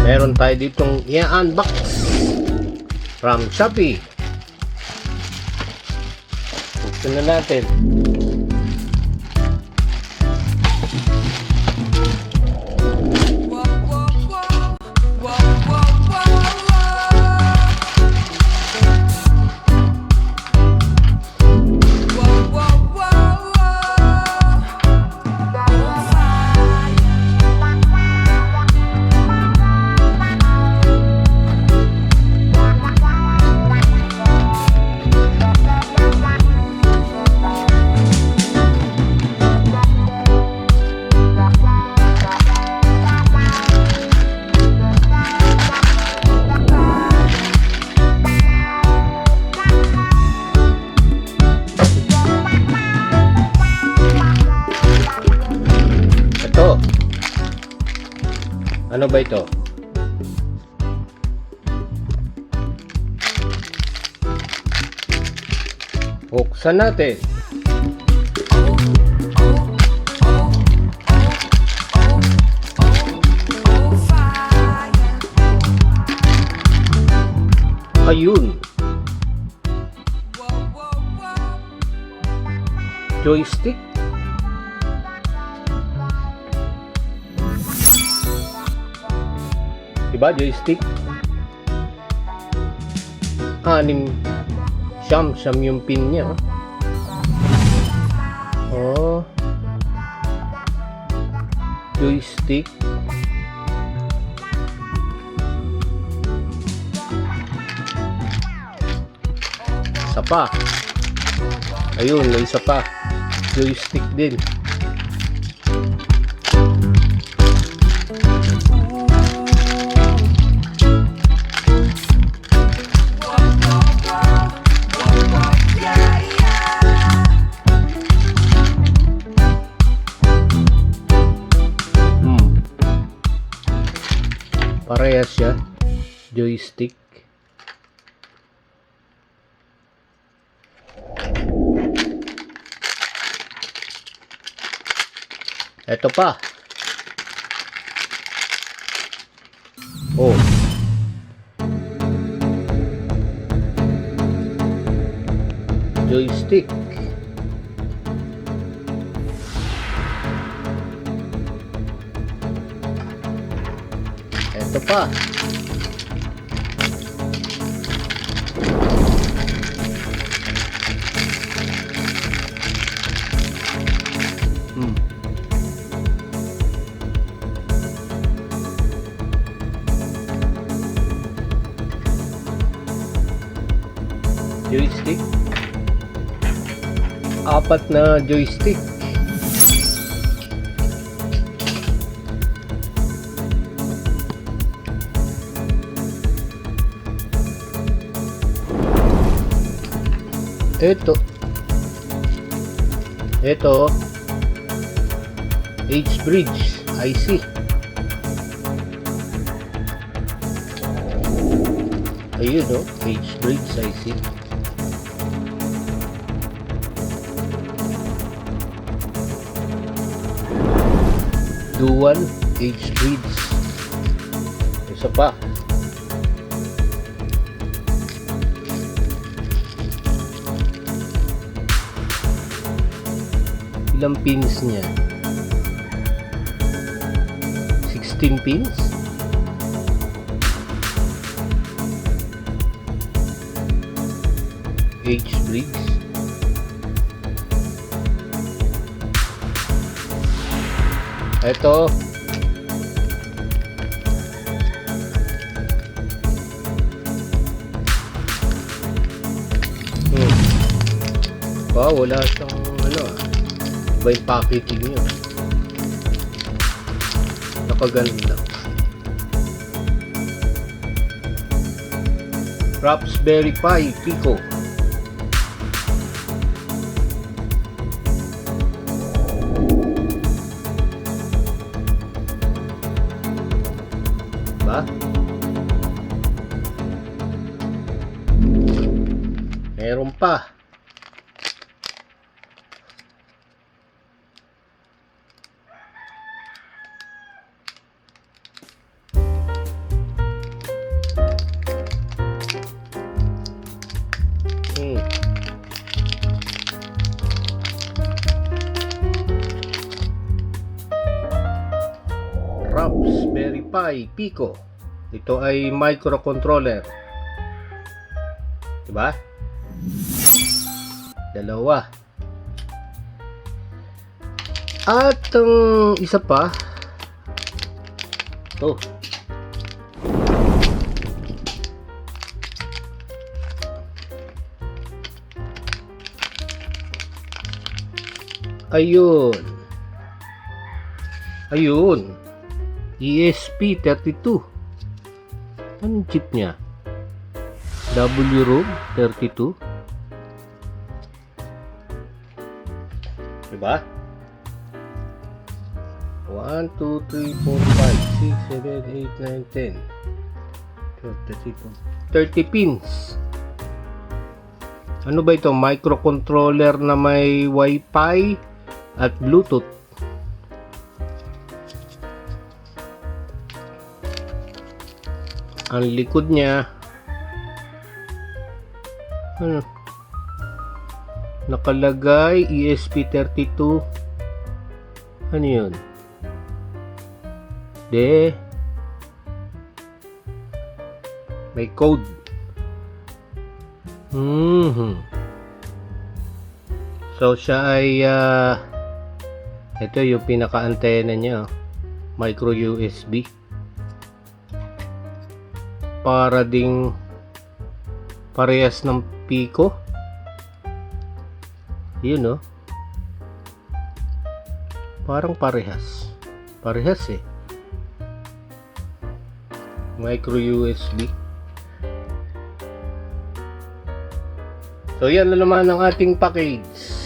Meron tayo ditong i-unbox from Shopee. Buksan na natin. Ano ba ito? Buksan natin. Ayun. Joystick. Diba joystick? Siyam yung pin niya. Oh. Joystick. Isa pa. Ayun, may isa pa. Joystick din. Parehas siya, joystick. Ito pa. Oh. Joystick. Ito pa. Joystick. 4 na joystick. Ito H-bridge IC. Ayun o, H-bridge IC. Dual H-bridge. Isa pa. Ilang pins niya? 16 pins? H-bridge. Ito. Wala siyang iba yung packaging nyo. Nakaganda. Raspberry Pi Pico. Ba? Meron pa. Raspberry Pi Pico. Ito ay microcontroller. Diba? Dalawa. At ang isa pa, ito. Ayun. ESP32. Anong chip niya? WROM32. Diba? 1, 2, 3, 4, 5, 6, 7, 8, 9, 10 30 pins. Ano ba ito? Microcontroller na may WiFi at Bluetooth. Ang likod niya, nakalagay ESP32. Ano yun? May code. So siya ay ito yung pinaka-antena niya, micro USB, para ding parehas ng Pico. Yun, parang parehas eh, micro USB. So yan na naman ang ating package.